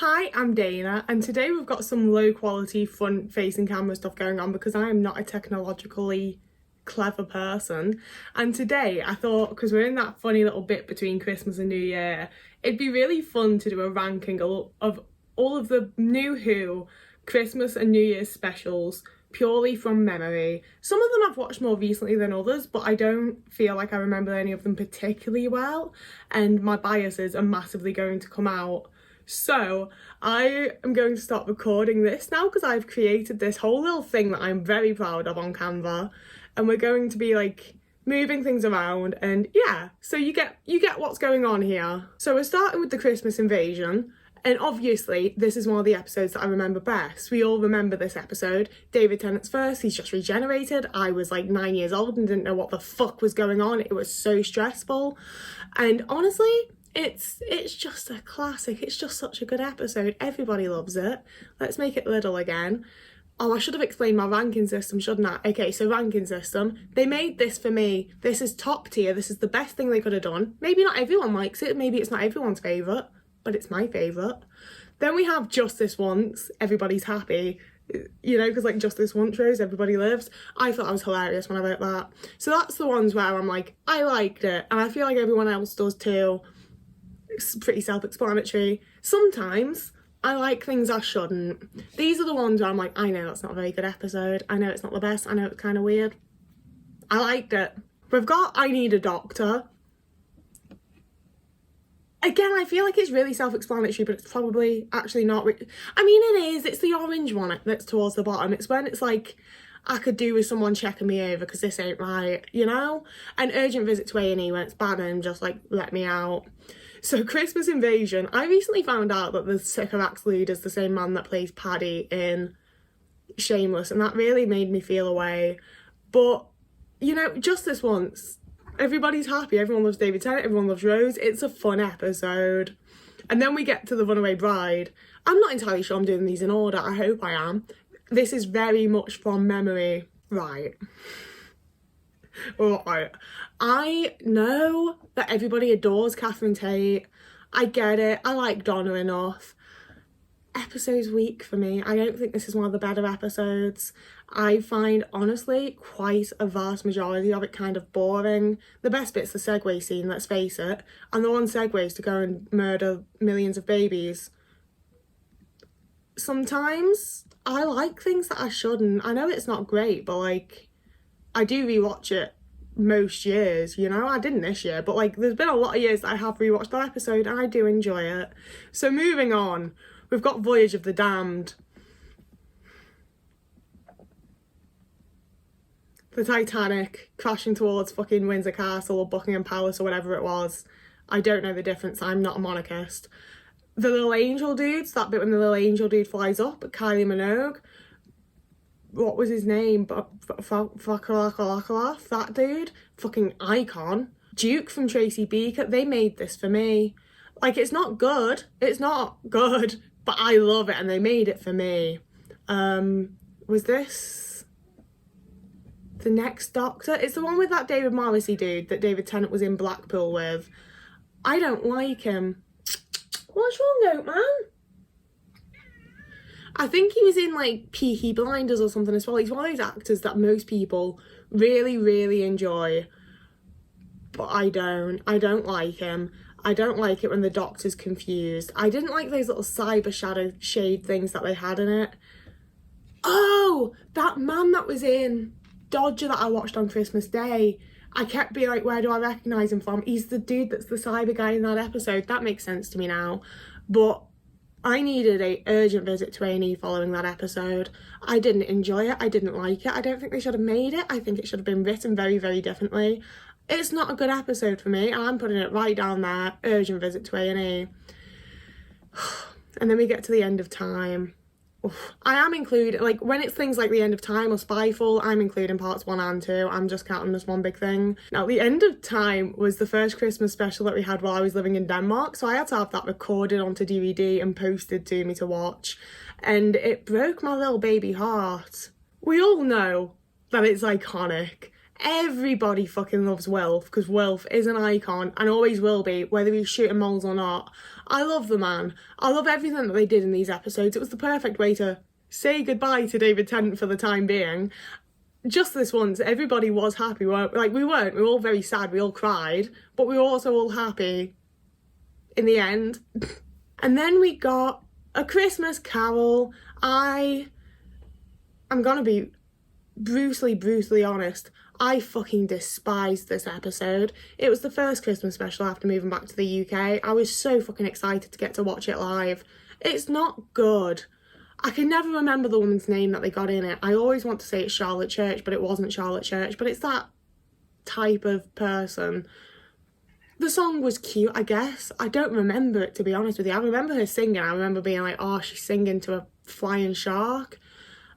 Hi, I'm Dana, and today we've got some low quality front facing camera stuff going on because I am not a technologically clever person. And today I thought, because we're in that funny little bit between Christmas and New Year, it'd be really fun to do a ranking of all of the new Who Christmas and New Year's specials purely from memory. Some of them I've watched more recently than others, but I don't feel like I remember any of them particularly well, and my biases are massively going to come out. So I am going to start recording this now because I've created this whole little thing that I'm very proud of on Canva, and we're going to be like moving things around, and yeah, so you get what's going on here. So we're starting with the Christmas invasion, and obviously this is one of the episodes that I remember best. We all remember this episode. David Tennant's first, he's just regenerated. I was like 9 years old and didn't know what the fuck was going on. It was so stressful, and honestly, it's just a classic. It's just such a good episode. Everybody loves it. Let's make it little again. Oh, I should have explained my ranking system, shouldn't I? Okay, so ranking system. They made this for me. This is top tier. This is the best thing they could have done. Maybe not everyone likes it. Maybe it's not everyone's favourite, but it's my favourite. Then we have Just This Once. Everybody's happy. You know, because like Just This Once shows, everybody lives. I thought that was hilarious when I wrote that. So that's the ones where I'm like, I liked it. And I feel like everyone else does too. It's pretty self-explanatory. Sometimes I like things I shouldn't. These are the ones where I'm like, I know that's not a very good episode. I know it's not the best. I know it's kind of weird. I liked it. We've got I Need a Doctor. Again, I feel like it's really self-explanatory, but it's probably actually not. I mean, it is. It's the orange one that's towards the bottom. It's when it's like, I could do with someone checking me over because this ain't right, you know? An urgent visit to A&E when it's bad and just like, let me out. So Christmas Invasion, I recently found out that the Sycorax lead is the same man that plays Paddy in Shameless, and that really made me feel away. But, you know, Just This Once, everybody's happy, everyone loves David Tennant, everyone loves Rose. It's a fun episode. And then we get to The Runaway Bride. I'm not entirely sure I'm doing these in order, I hope I am. This is very much from memory. Right. Right. I know that everybody adores Catherine Tate. I get it. I like Donna enough. Episode's weak for me. I don't think this is one of the better episodes. I find, honestly, quite a vast majority of it kind of boring. The best bit's the Segway scene, let's face it. And the one segues to go and murder millions of babies. Sometimes I like things that I shouldn't. I know it's not great, but like, I do rewatch it most years, you know? I didn't this year, but like, there's been a lot of years that I have rewatched that episode and I do enjoy it. So moving on, we've got Voyage of the Damned. The Titanic crashing towards fucking Windsor Castle or Buckingham Palace or whatever it was. I don't know the difference, I'm not a monarchist. The Little Angel dudes, that bit when the Little Angel dude flies up, Kylie Minogue. What was his name? That dude. Fucking icon. Duke from Tracy Beaker. They made this for me. Like, it's not good. It's not good. But I love it and they made it for me. Was this The Next Doctor? It's the one with that David Morrissey dude that David Tennant was in Blackpool with. I don't like him. What's wrong, Oak Man? I think he was in like Peaky Blinders or something as well. He's one of those actors that most people really, really enjoy. But I don't like him. I don't like it when the Doctor's confused. I didn't like those little cyber shadow shade things that they had in it. Oh, that man that was in Dodger that I watched on Christmas Day. I kept being like, where do I recognise him from? He's the dude that's the cyber guy in that episode. That makes sense to me now. But I needed a urgent visit to A&E following that episode. I didn't enjoy it. I didn't like it. I don't think they should have made it. I think it should have been written very, very differently. It's not a good episode for me. I'm putting it right down there. Urgent visit to A&E. And then we get to the end of time. Oof. I am including, like, when it's things like The End of Time or Spyfall, I'm including parts 1 and 2. I'm just counting this one big thing. Now, The End of Time was the first Christmas special that we had while I was living in Denmark, so I had to have that recorded onto DVD and posted to me to watch, and it broke my little baby heart. We all know that it's iconic. Everybody fucking loves Wilf, because Wilf is an icon and always will be, whether he's shooting moles or not. I love the man. I love everything that they did in these episodes. It was the perfect way to say goodbye to David Tennant for the time being. Just this once, everybody was happy. We were all very sad, we all cried, but we were also all happy in the end. And then we got A Christmas Carol. I'm gonna be brutally honest. I fucking despised this episode. It was the first Christmas special after moving back to the UK. I was so fucking excited to get to watch it live. It's not good. I can never remember the woman's name that they got in it. I always want to say it's Charlotte Church, but it wasn't Charlotte Church. But it's that type of person. The song was cute, I guess. I don't remember it, to be honest with you. I remember her singing. I remember being like, oh, she's singing to a flying shark.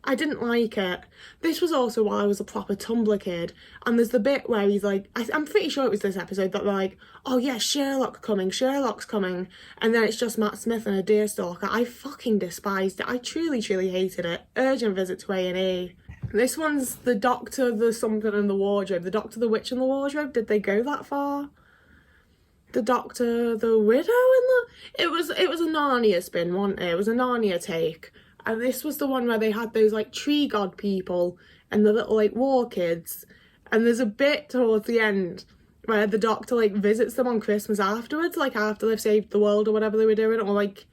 I didn't like it. This was also while I was a proper Tumblr kid, and there's the bit where he's like, I'm pretty sure it was this episode that they're like, oh yeah, Sherlock's coming, and then it's just Matt Smith and a deerstalker. I fucking despised it. I truly hated it. Urgent visit to A&E. This one's the Doctor, the something in the wardrobe. The Doctor, the Witch in the Wardrobe. Did they go that far? The Doctor, the Widow in the... It was a Narnia spin, wasn't it? It was a Narnia take. And this was the one where they had those, like, tree god people and the little, like, war kids. And there's a bit towards the end where the Doctor, like, visits them on Christmas afterwards, like, after they've saved the world or whatever they were doing. Or, like,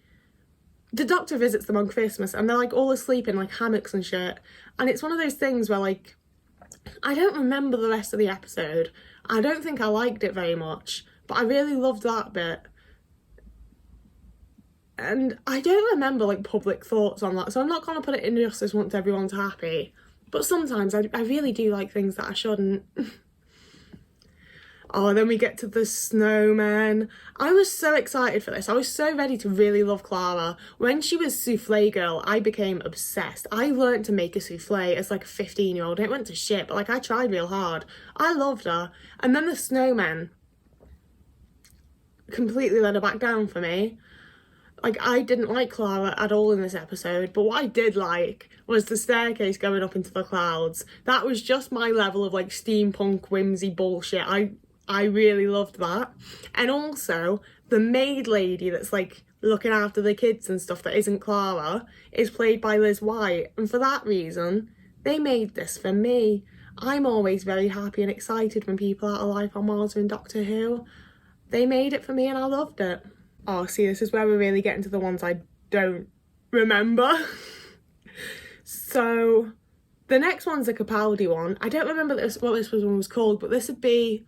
the Doctor visits them on Christmas and they're, like, all asleep in, like, hammocks and shit. And it's one of those things where, like, I don't remember the rest of the episode. I don't think I liked it very much. But I really loved that bit. And I don't remember, like, public thoughts on that, so I'm not going to put it in justice once everyone's happy. But sometimes I really do like things that I shouldn't. Oh, then we get to the snowman. I was so excited for this. I was so ready to really love Clara. When she was souffle girl, I became obsessed. I learned to make a souffle as, like, a 15-year-old. It went to shit, but, like, I tried real hard. I loved her. And then the snowman completely let her back down for me. Like, I didn't like Clara at all in this episode, but what I did like was the staircase going up into the clouds. That was just my level of, like, steampunk whimsy bullshit. I really loved that. And also, the maid lady that's, like, looking after the kids and stuff that isn't Clara is played by Liz White. And for that reason, they made this for me. I'm always very happy and excited when people out of Life on Mars are in Doctor Who. They made it for me and I loved it. Oh, see, this is where we're really getting to the ones I don't remember. So, the next one's a Capaldi one. I don't remember what this one was called, but this would be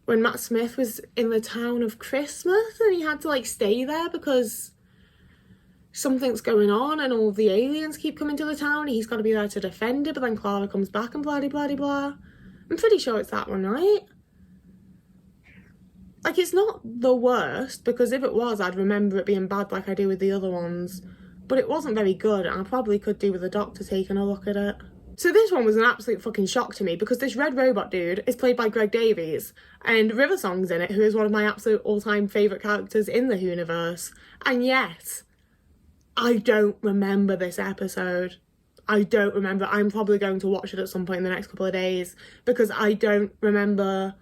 when Matt Smith was in the town of Christmas and he had to, like, stay there because something's going on and all the aliens keep coming to the town and he's got to be there to defend it, but then Clara comes back and blah-de-blah-de-blah. I'm pretty sure it's that one, right? Like, it's not the worst, because if it was, I'd remember it being bad like I do with the other ones. But it wasn't very good, and I probably could do with the Doctor taking a look at it. So this one was an absolute fucking shock to me, because this red robot dude is played by Greg Davies, and River Song's in it, who is one of my absolute all-time favourite characters in the Whoniverse. And yet, I don't remember this episode. I don't remember. I'm probably going to watch it at some point in the next couple of days, because I don't remember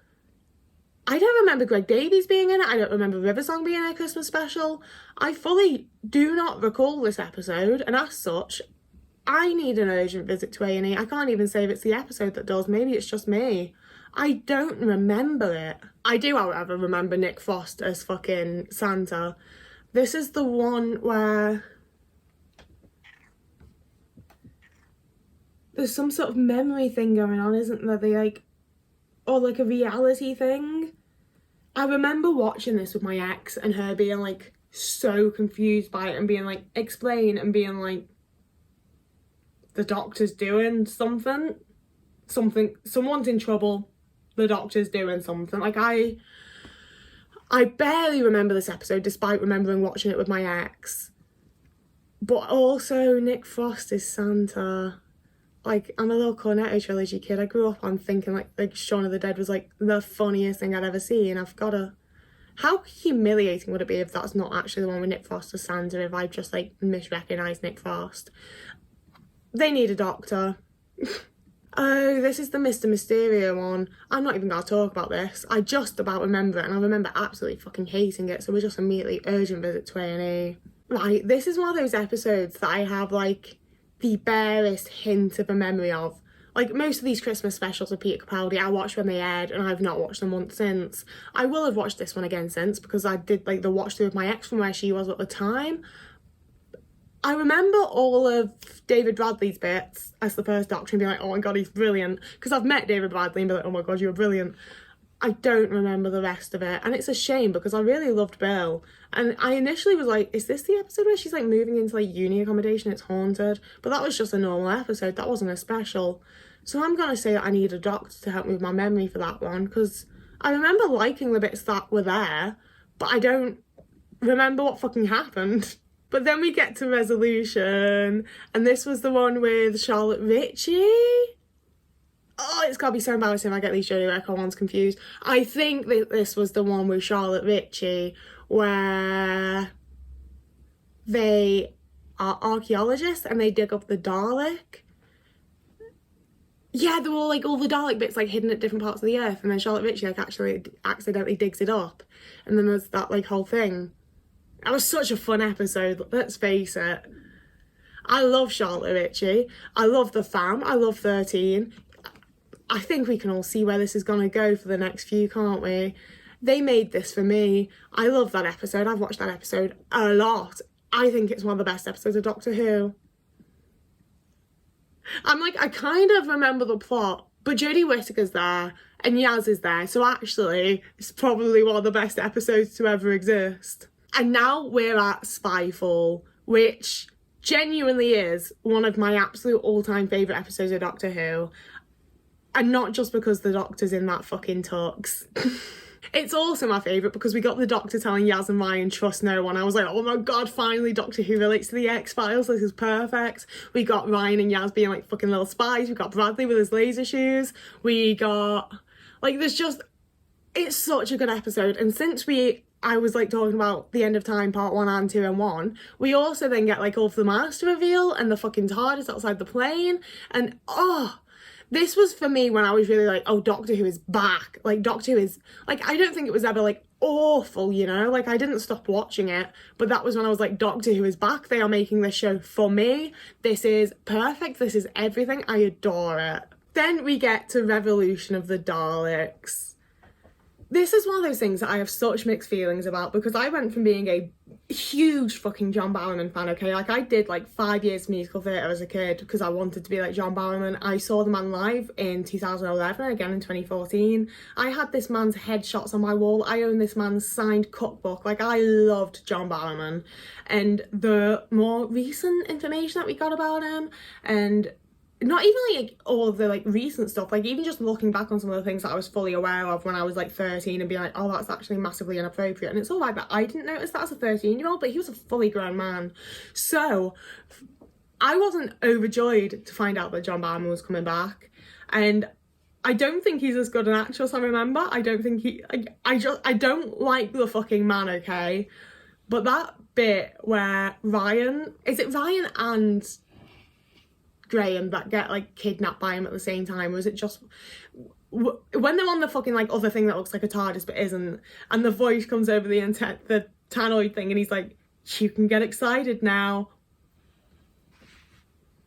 Greg Davies being in it. I don't remember River Song being in a Christmas special. I fully do not recall this episode, and as such, I need an urgent visit to A&E. I can't even say if it's the episode that does. Maybe it's just me. I don't remember it. I do, however, remember Nick Frost as fucking Santa. This is the one where there's some sort of memory thing going on, isn't there? They, like, or like a reality thing. I remember watching this with my ex and her being, like, so confused by it and being like, explain, and being like, the Doctor's doing something, someone's in trouble, the Doctor's doing something. Like, I barely remember this episode despite remembering watching it with my ex. But also Nick Frost is Santa. Like, I'm a little Cornetto trilogy kid. I grew up on thinking, like Shaun of the Dead was, like, the funniest thing I'd ever seen. I've got to... How humiliating would it be if that's not actually the one with Nick Frost as Santa, if I've just, like, misrecognised Nick Frost? They need a doctor. Oh, this is the Mr. Mysterio one. I'm not even going to talk about this. I just about remember it, and I remember absolutely fucking hating it, so we're just immediately urgent visit to A&E. Right, this is one of those episodes that I have, like, the barest hint of a memory of. Like, most of these Christmas specials of Peter Capaldi, I watched when they aired, and I've not watched them once since. I will have watched this one again since, because I did, like, the watch through with my ex from where she was at the time. I remember all of David Bradley's bits as the first Doctor and being like, oh my god, he's brilliant. Because I've met David Bradley and be like, oh my god, you're brilliant. I don't remember the rest of it. And it's a shame because I really loved Bill. And I initially was like, is this the episode where she's like moving into like uni accommodation? It's haunted. But that was just a normal episode. That wasn't a special. So I'm going to say that I need a doctor to help me with my memory for that one. Because I remember liking the bits that were there. But I don't remember what fucking happened. But then we get to Resolution, and this was the one with Charlotte Ritchie. Oh, it's gotta be so embarrassing if I get these Jodie Whittaker ones confused. I think that this was the one with Charlotte Ritchie, where they are archaeologists and they dig up the Dalek. Yeah, they're all like all the Dalek bits like hidden at different parts of the earth, and then Charlotte Ritchie like actually accidentally digs it up, and then there's that like whole thing. That was such a fun episode, let's face it. I love Charlotte Ritchie. I love The Fam. I love 13. I think we can all see where this is going to go for the next few, can't we? They made this for me. I love that episode. I've watched that episode a lot. I think it's one of the best episodes of Doctor Who. I'm like, I kind of remember the plot, but Jodie Whittaker's there and Yaz is there. So actually, it's probably one of the best episodes to ever exist. And now we're at Spyfall, which genuinely is one of my absolute all-time favourite episodes of Doctor Who. And not just because the Doctor's in that fucking tux. It's also my favourite because we got the Doctor telling Yaz and Ryan, trust no one. I was like, oh my god, finally Doctor Who relates to the X-Files, this is perfect. We got Ryan and Yaz being like fucking little spies. We got Bradley with his laser shoes. We got, like, there's just, it's such a good episode. And since I was like talking about The End of Time part 1 and 2 and 1, we also then get like all of the Master reveal and the fucking TARDIS outside the plane, and oh, this was for me when I was really like, oh, Doctor Who is back. Like, Doctor Who is, like, I don't think it was ever like awful, you know, like I didn't stop watching it, but that was when I was like, Doctor Who is back. They are making this show for me. This is perfect. This is everything. I adore it. Then we get to Revolution of the Daleks. This is one of those things that I have such mixed feelings about because I went from being a huge fucking John Barrowman fan, okay? Like, I did like 5 years musical theatre as a kid because I wanted to be like John Barrowman. I saw the man live in 2011, again in 2014. I had this man's headshots on my wall. I own this man's signed cookbook. Like, I loved John Barrowman. And the more recent information that we got about him, and not even like all the like recent stuff, like even just looking back on some of the things that I was fully aware of when I was like 13 and being like, oh, that's actually massively inappropriate. And it's all like that I didn't notice that as a 13-year-old, but he was a fully grown man. So I wasn't overjoyed to find out that John Barrowman was coming back. And I don't think he's as good an actor as I remember. I don't think I don't like the fucking man, okay? But that bit where Ryan and Graham that get like kidnapped by him at the same time, or is it just when they're on the fucking like other thing that looks like a TARDIS but isn't, and the voice comes over the tannoid thing and he's like, you can get excited now.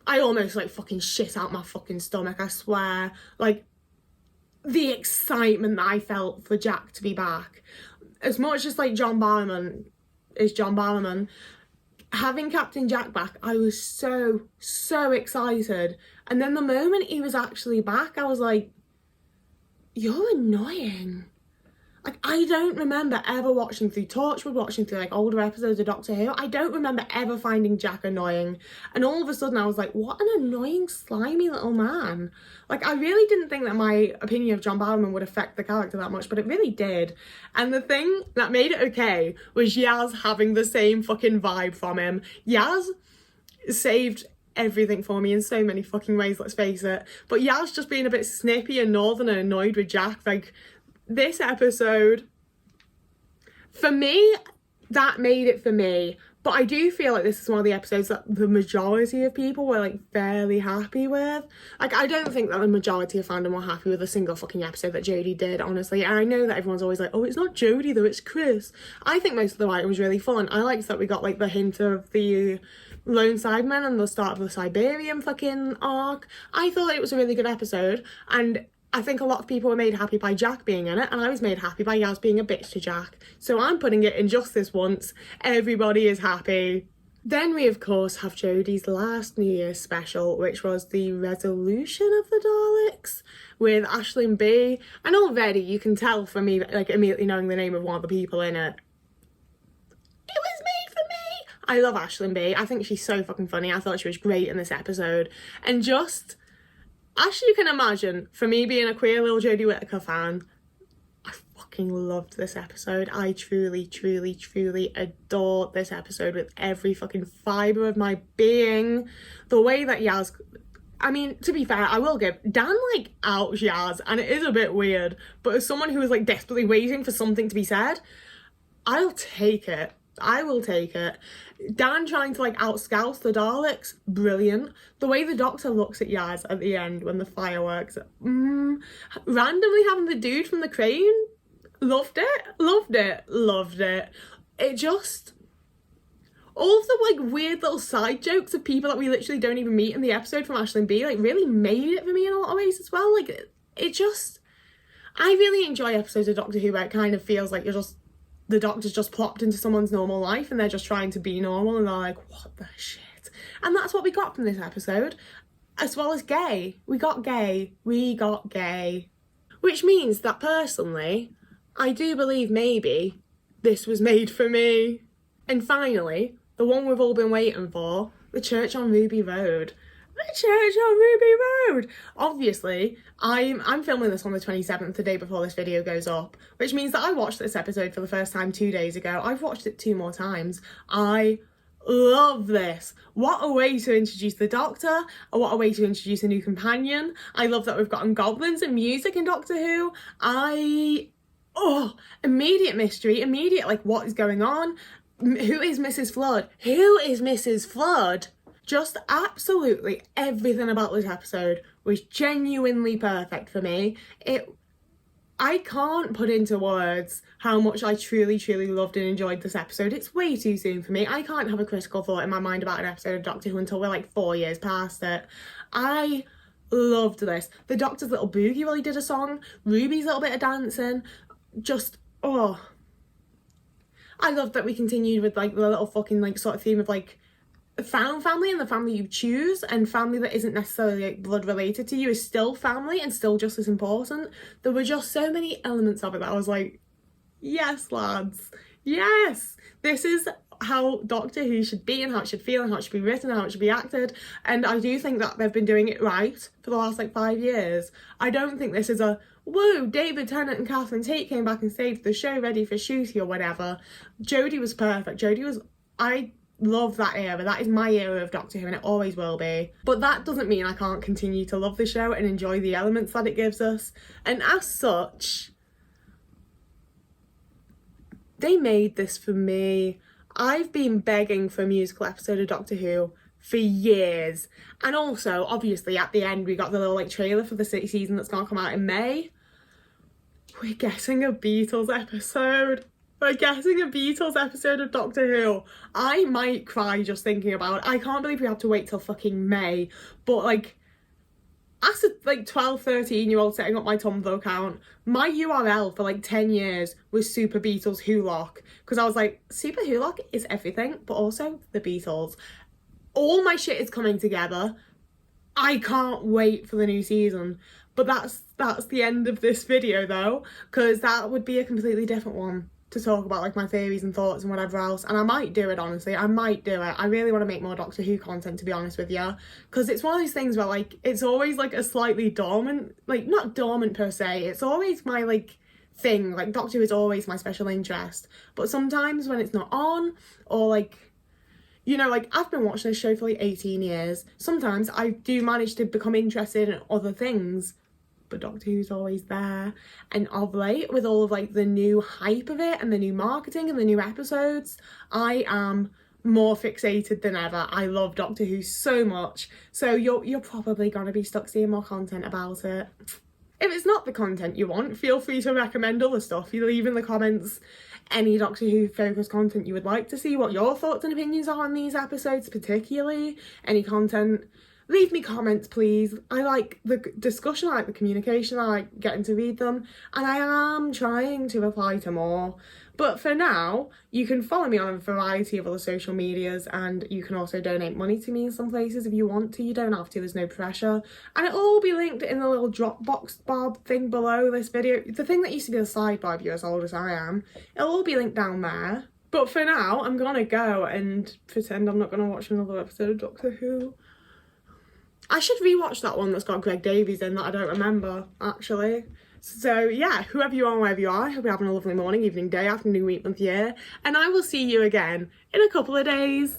I almost like fucking shit out my fucking stomach, I swear. Like, the excitement that I felt for Jack to be back, as much as like John Barrowman is John Barrowman, having Captain Jack back, I was so excited. And then the moment he was actually back, I was like, you're annoying. Like, I don't remember ever watching through Torchwood, watching through like older episodes of Doctor Who. I don't remember ever finding Jack annoying. And all of a sudden I was like, what an annoying, slimy little man. Like, I really didn't think that my opinion of John Barrowman would affect the character that much, but it really did. And the thing that made it okay was Yaz having the same fucking vibe from him. Yaz saved everything for me in so many fucking ways, let's face it. But Yaz just being a bit snippy and northern and annoyed with Jack, like, this episode, for me, that made it for me. But I do feel like this is one of the episodes that the majority of people were like fairly happy with. Like, I don't think that the majority of fandom were happy with a single fucking episode that Jodie did, honestly. And I know that everyone's always like, oh, it's not Jodie though, it's Chris. I think most of the writing was really fun. I liked that we got like the hint of the Lone Sidemen and the start of the Siberian fucking arc. I thought it was a really good episode, and I think a lot of people were made happy by Jack being in it, and I was made happy by Yaz being a bitch to Jack. So I'm putting it in just this once. Everybody is happy. Then we, of course, have Jodie's last New Year's special, which was the resolution of the Daleks with Aisling Bea. And already you can tell from me, like, immediately knowing the name of one of the people in it, it was made for me. I love Aisling Bea. I think she's so fucking funny. I thought she was great in this episode. And just, as you can imagine, for me being a queer little Jodie Whittaker fan, I fucking loved this episode. I truly, truly, truly adored this episode with every fucking fibre of my being. The way that Yaz... I mean, to be fair, I will give Dan, like, outs Yaz, and it is a bit weird, but as someone who is, like, desperately waiting for something to be said, I'll take it. I will take it. Dan trying to, like, outscout the Daleks, brilliant. The way the Doctor looks at Yaz at the end when the fireworks, randomly having the dude from the crane, loved it, loved it, loved it. It just, all of the, like, weird little side jokes of people that we literally don't even meet in the episode from Aisling Bea, like, really made it for me in a lot of ways as well. Like, it just, I really enjoy episodes of Doctor Who where it kind of feels like the Doctor's just plopped into someone's normal life and they're just trying to be normal and they're like, what the shit? And that's what we got from this episode. As well as gay. We got gay. We got gay. Which means that personally, I do believe maybe this was made for me. And finally, the one we've all been waiting for, the Church on Ruby Road. The Church on Ruby Road! Obviously, I'm filming this on the 27th, the day before this video goes up, which means that I watched this episode for the first time 2 days ago. I've watched it 2 more times. I love this. What a way to introduce the Doctor, what a way to introduce a new companion. I love that we've gotten goblins and music in Doctor Who. Immediate mystery, immediate, like, what is going on? Who is Mrs. Flood? Who is Mrs. Flood? Just absolutely everything about this episode was genuinely perfect for me. I can't put into words how much I truly, truly loved and enjoyed this episode. It's way too soon for me. I can't have a critical thought in my mind about an episode of Doctor Who until we're like 4 years past it. I loved this. The Doctor's little boogie while he did a song, Ruby's little bit of dancing, just, oh. I loved that we continued with like the little fucking like sort of theme of like found family and the family you choose, and family that isn't necessarily like blood related to you is still family and still just as important. There were just so many elements of it that I was like, yes lads, yes, this is how Doctor Who should be and how it should feel and how it should be written and how it should be acted. And I do think that they've been doing it right for the last like 5 years. I don't think this is a whoa, David Tennant and Catherine Tate came back and saved the show, ready for shooting or whatever. Jodie was perfect. I love that era. That is my era of Doctor Who and it always will be. But that doesn't mean I can't continue to love the show and enjoy the elements that it gives us. And as such, they made this for me. I've been begging for a musical episode of Doctor Who for years. And also, obviously, at the end, we got the little like trailer for the season that's gonna come out in May. We're getting a Beatles episode. We're getting a Beatles episode of Doctor Who. I might cry just thinking about it. I can't believe we have to wait till fucking May. But like, as a like 12, 13-year-old setting up my Tumblr account, my URL for like 10 years was Super Beatles Wholock. Because I was like, Super Wholock is everything, but also the Beatles. All my shit is coming together. I can't wait for the new season. But that's the end of this video though, because that would be a completely different one to talk about like my theories and thoughts and whatever else. And I might do it, honestly. I might do it. I really want to make more Doctor Who content, to be honest with you, because it's one of those things where like it's always like a slightly dormant, like not dormant per se, it's always my like thing. Like Doctor Who is always my special interest, but sometimes when it's not on, or like, you know, like I've been watching this show for like 18 years, sometimes I do manage to become interested in other things, but Doctor Who's always there. And of late, with all of like the new hype of it and the new marketing and the new episodes, I am more fixated than ever. I love Doctor Who so much, so you're probably gonna be stuck seeing more content about it. If it's not the content you want, feel free to recommend other stuff. You leave in the comments any Doctor Who focused content you would like to see, what your thoughts and opinions are on these episodes particularly, any content. Leave me comments, please. I like the discussion, I like the communication, I like getting to read them, and I am trying to reply to more. But for now, you can follow me on a variety of other social medias, and you can also donate money to me in some places if you want to. You don't have to, there's no pressure. And it'll all be linked in the little Dropbox bar thing below this video. The thing that used to be the sidebar if you're as old as I am. It'll all be linked down there. But for now, I'm gonna go and pretend I'm not gonna watch another episode of Doctor Who. I should rewatch that one that's got Greg Davies in that I don't remember, actually. So yeah, whoever you are, wherever you are, I hope you're having a lovely morning, evening, day, afternoon, week, month, year, and I will see you again in a couple of days.